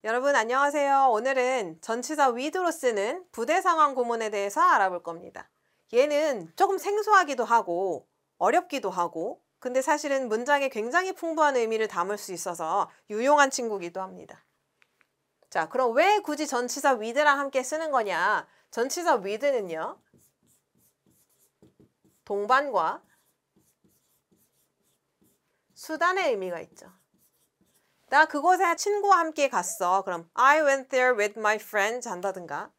여러분 안녕하세요. 오늘은 전치사 with로 쓰는 부대 상황 구문에 대해서 알아볼 겁니다. 얘는 조금 생소하기도 하고 어렵기도 하고 근데 사실은 문장에 굉장히 풍부한 의미를 담을 수 있어서 유용한 친구기도 합니다. 자, 그럼 왜 굳이 전치사 with랑 함께 쓰는 거냐? 전치사 with는요. 동반과 수단의 의미가 있죠. 나 그곳에 친구와 함께 갔어. 그럼 I went there with my friends 한다든가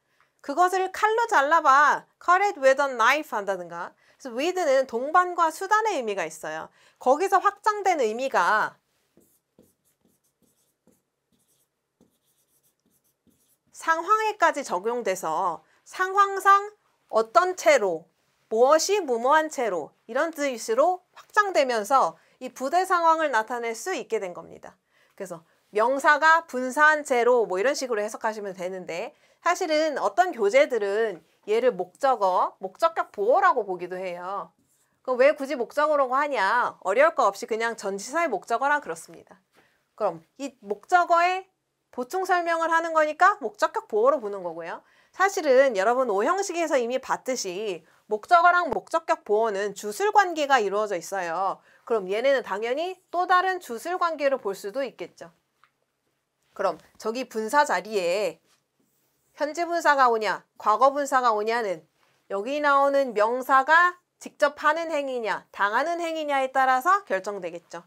그것을 칼로 잘라봐. Cut it with a knife 한다든가 그래서 with는 동반과 수단의 의미가 있어요. 거기서 확장된 의미가 상황에까지 적용돼서 상황상 어떤 채로 무엇이 무모한 채로 이런 뜻으로 확장되면서 이 부대 상황을 나타낼 수 있게 된 겁니다. 그래서 명사가 분사한 채로 뭐 이런 식으로 해석하시면 되는데 사실은 어떤 교재들은 얘를 목적어, 목적격 보어라고 보기도 해요. 그럼 왜 굳이 목적어라고 하냐? 어려울 거 없이 그냥 전치사의 목적어라 그렇습니다. 그럼 이 목적어의 보충 설명을 하는 거니까 목적격 보어로 보는 거고요. 사실은 여러분 5형식에서 이미 봤듯이 목적어랑 목적격 보어는 주술 관계가 이루어져 있어요. 그럼 얘네는 당연히 또 다른 주술 관계로 볼 수도 있겠죠. 그럼 저기 분사 자리에 현재 분사가 오냐, 과거 분사가 오냐는 여기 나오는 명사가 직접 하는 행위냐, 당하는 행위냐에 따라서 결정되겠죠.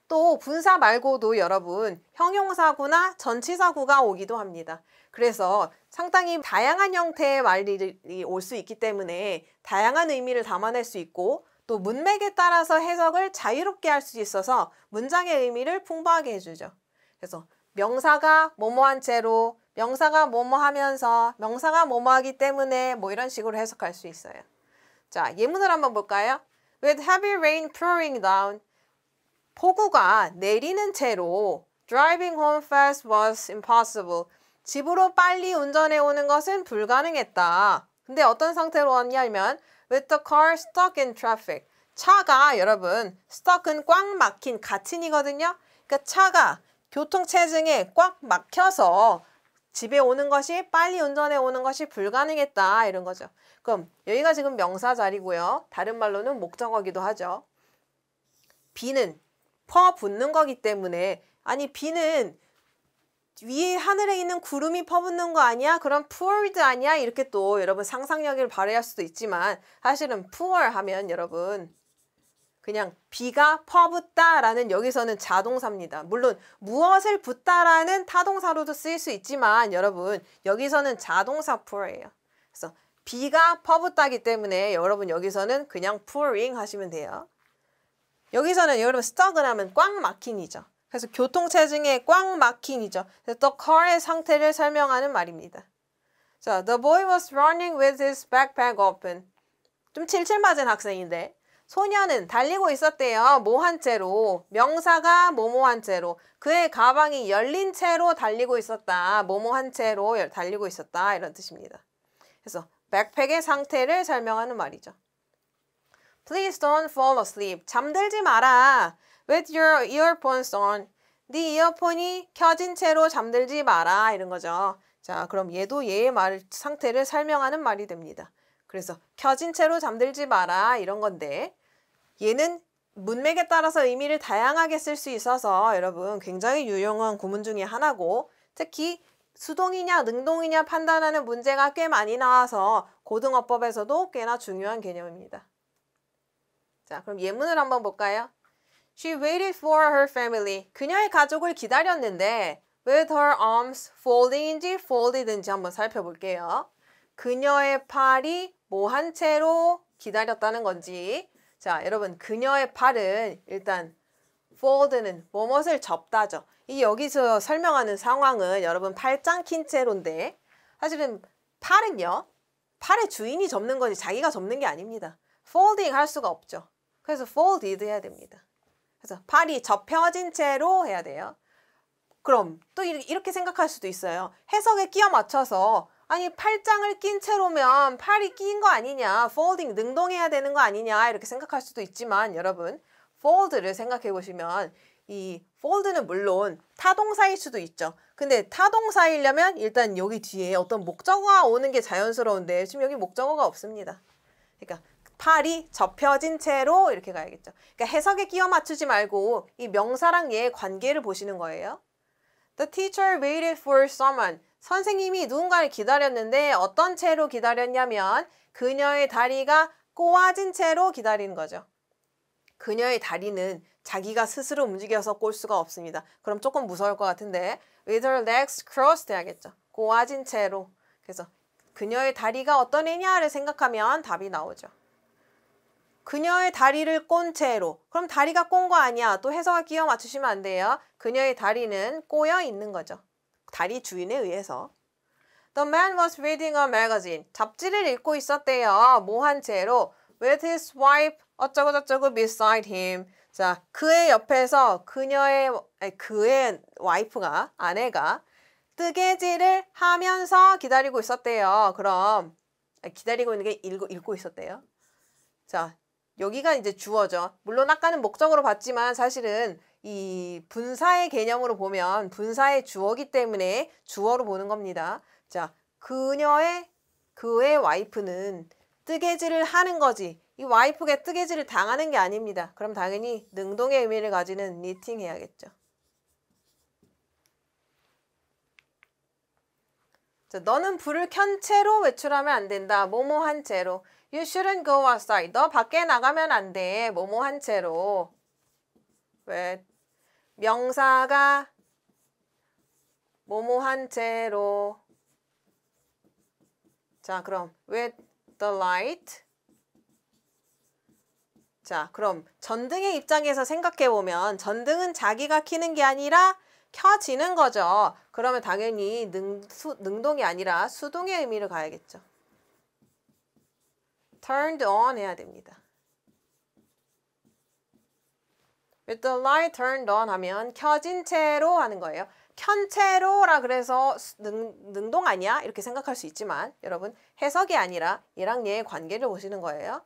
또 분사 말고도 여러분 형용사구나 전치사구가 오기도 합니다. 그래서 상당히 다양한 형태의 말이 올 수 있기 때문에 다양한 의미를 담아낼 수 있고 또 문맥에 따라서 해석을 자유롭게 할 수 있어서 문장의 의미를 풍부하게 해주죠. 그래서 명사가 뭐뭐한 채로, 명사가 뭐뭐하면서, 명사가 뭐뭐하기 때문에 뭐 이런 식으로 해석할 수 있어요. 자, 예문을 한번 볼까요? With heavy rain pouring down 폭우가 내리는 채로 driving home fast was impossible. 집으로 빨리 운전해 오는 것은 불가능했다. 근데 어떤 상태로 왔냐면 with the car stuck in traffic. 차가 여러분 stuck은 꽉 막힌 가친이거든요. 그러니까 차가 교통체증에 꽉 막혀서 집에 오는 것이 빨리 운전해 오는 것이 불가능했다 이런 거죠. 그럼 여기가 지금 명사 자리고요. 다른 말로는 목적어기도 하죠. 비는 퍼붓는 거기 때문에 아니 비는 위에 하늘에 있는 구름이 퍼붓는 거 아니야? 그럼 poured 아니야? 이렇게 또 여러분 상상력을 발휘할 수도 있지만 사실은 pour 하면 여러분 그냥 비가 퍼붓다라는 여기서는 자동사입니다. 물론 무엇을 붓다라는 타동사로도 쓰일 수 있지만 여러분 여기서는 자동사 pour예요. 그래서 비가 퍼붓다기 때문에 여러분 여기서는 그냥 pouring 하시면 돼요. 여기서는 여러분 stuck은 하면 꽉 막힌이죠. 그래서 교통체증에 꽉 막힌이죠. 그래서 the car의 상태를 설명하는 말입니다. 자, the boy was running with his backpack open. 좀 칠칠맞은 학생인데 소녀는 달리고 있었대요. 뭐한 채로. 명사가 뭐뭐한 채로. 그의 가방이 열린 채로 달리고 있었다. 뭐뭐한 채로 달리고 있었다. 이런 뜻입니다. 그래서 백팩의 상태를 설명하는 말이죠. Please don't fall asleep. 잠들지 마라. With your earphones on. 네 이어폰이 켜진 채로 잠들지 마라. 이런 거죠. 자, 그럼 얘도 얘의 상태를 설명하는 말이 됩니다. 그래서 켜진 채로 잠들지 마라. 이런 건데 얘는 문맥에 따라서 의미를 다양하게 쓸 수 있어서 여러분 굉장히 유용한 구문 중에 하나고 특히 수동이냐 능동이냐 판단하는 문제가 꽤 많이 나와서 고등어법에서도 꽤나 중요한 개념입니다. 자, 그럼 예문을 한번 볼까요? She waited for her family. 그녀의 가족을 기다렸는데 with her arms folding인지 folded인지 한번 살펴볼게요. 그녀의 팔이 뭐한 채로 기다렸다는 건지. 자, 여러분 그녀의 팔은 일단 fold는 뭐뭇을 접다죠. 이 여기서 설명하는 상황은 여러분 팔짱 낀 채로인데 사실은 팔은요. 팔의 주인이 접는 거지 자기가 접는 게 아닙니다. folding 할 수가 없죠. 그래서 folded 해야 됩니다. 그래서 팔이 접혀진 채로 해야 돼요. 그럼 또 이렇게 생각할 수도 있어요. 해석에 끼워 맞춰서 아니 팔짱을 낀 채로면 팔이 낀 거 아니냐. folding 능동해야 되는 거 아니냐 이렇게 생각할 수도 있지만 여러분 fold를 생각해 보시면 이 fold는 물론 타동사일 수도 있죠. 근데 타동사이려면 일단 여기 뒤에 어떤 목적어가 오는 게 자연스러운데 지금 여기 목적어가 없습니다. 그러니까 팔이 접혀진 채로 이렇게 가야겠죠. 그러니까 해석에 끼워 맞추지 말고 이 명사랑 얘의 관계를 보시는 거예요. The teacher waited for someone. 선생님이 누군가를 기다렸는데 어떤 채로 기다렸냐면 그녀의 다리가 꼬아진 채로 기다리는 거죠. 그녀의 다리는 자기가 스스로 움직여서 꼴 수가 없습니다. 그럼 조금 무서울 것 같은데 with her legs crossed 해야겠죠. 꼬아진 채로. 그래서 그녀의 다리가 어떤 애냐를 생각하면 답이 나오죠. 그녀의 다리를 꼰 채로. 그럼 다리가 꼰 거 아니야. 또 해석을 끼워 맞추시면 안 돼요. 그녀의 다리는 꼬여 있는 거죠. 다리 주인에 의해서. The man was reading a magazine. 잡지를 읽고 있었대요. 뭐 한 채로 with his wife 어쩌고저쩌고 beside him. 자, 그의 옆에서 그의 와이프가, 아내가 뜨개질을 하면서 기다리고 있었대요. 그럼 기다리고 있는 게 읽고 있었대요. 자, 여기가 이제 주어죠. 물론 아까는 목적으로 봤지만 사실은 이 분사의 개념으로 보면 분사의 주어기 때문에 주어로 보는 겁니다. 자, 그의 와이프는 뜨개질을 하는 거지. 이 와이프가 뜨개질을 당하는 게 아닙니다. 그럼 당연히 능동의 의미를 가지는 knitting 해야겠죠. 자, 너는 불을 켠 채로 외출하면 안 된다. 뭐뭐 한 채로. You shouldn't go outside. 너 밖에 나가면 안 돼. 뭐뭐 한 채로. 왜? 명사가 뭐뭐 한 채로. 자, 그럼 with the light. 자, 그럼 전등의 입장에서 생각해보면 전등은 자기가 켜는 게 아니라 켜지는 거죠. 그러면 당연히 능동이 아니라 수동의 의미를 가야겠죠. turned on 해야 됩니다. with the light turned on 하면 켜진 채로 하는 거예요. 켠 채로라 그래서 능동 아니야? 이렇게 생각할 수 있지만 여러분 해석이 아니라 얘랑 얘의 관계를 보시는 거예요.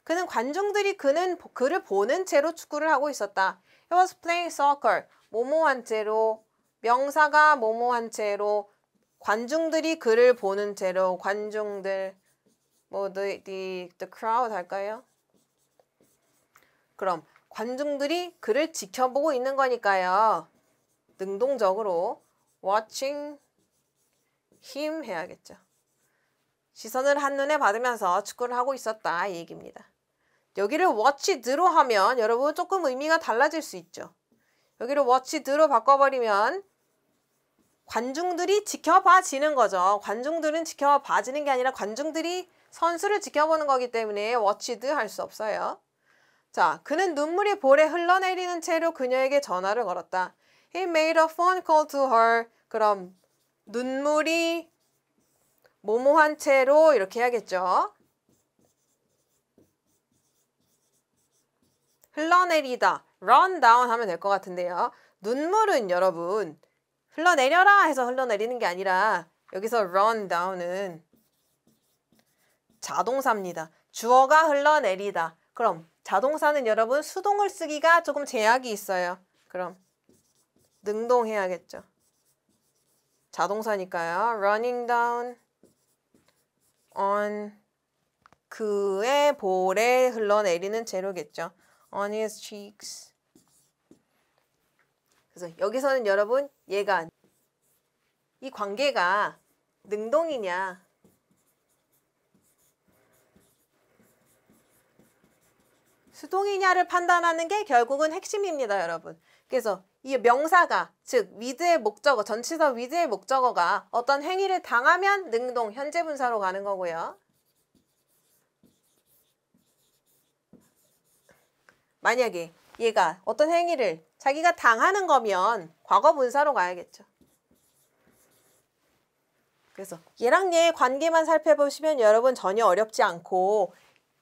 그는 관중들이 그를 보는 채로 축구를 하고 있었다. He was playing soccer. 뭐뭐한 채로. 명사가 뭐뭐한 채로. 관중들이 그를 보는 채로. 관중들. 뭐 the crowd 할까요? 그럼 관중들이 그를 지켜보고 있는 거니까요. 능동적으로 watching him 해야겠죠. 시선을 한눈에 받으면서 축구를 하고 있었다 이 얘기입니다. 여기를 watched로 하면 여러분 조금 의미가 달라질 수 있죠. 여기를 watched로 바꿔버리면 관중들이 지켜봐지는 거죠. 관중들은 지켜봐지는 게 아니라 관중들이 선수를 지켜보는 거기 때문에 watched 할 수 없어요. 자, 그는 눈물이 볼에 흘러내리는 채로 그녀에게 전화를 걸었다. He made a phone call to her. 그럼 눈물이 뭐뭐한 채로 이렇게 해야겠죠. 흘러내리다, run down 하면 될 것 같은데요. 눈물은 여러분 흘러내려라 해서 흘러내리는 게 아니라 여기서 run down은 자동사입니다. 주어가 흘러내리다. 그럼 자동사는 여러분 수동을 쓰기가 조금 제약이 있어요. 그럼 능동해야겠죠. 자동사니까요. running down on 그의 볼에 흘러내리는 채로겠죠. on his cheeks. 그래서 여기서는 여러분 얘가 이 관계가 능동이냐 수동이냐를 판단하는 게 결국은 핵심입니다, 여러분. 그래서 이 명사가 즉 with의 목적어, 전치사 with의 목적어가 어떤 행위를 당하면 능동, 현재 분사로 가는 거고요. 만약에 얘가 어떤 행위를 자기가 당하는 거면 과거 분사로 가야겠죠. 그래서 얘랑 얘의 관계만 살펴보시면 여러분 전혀 어렵지 않고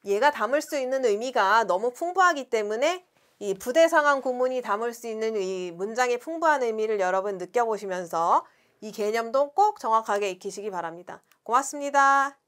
얘가 담을 수 있는 의미가 너무 풍부하기 때문에 이 부대상황 구문이 담을 수 있는 이 문장의 풍부한 의미를 여러분 느껴보시면서 이 개념도 꼭 정확하게 익히시기 바랍니다. 고맙습니다.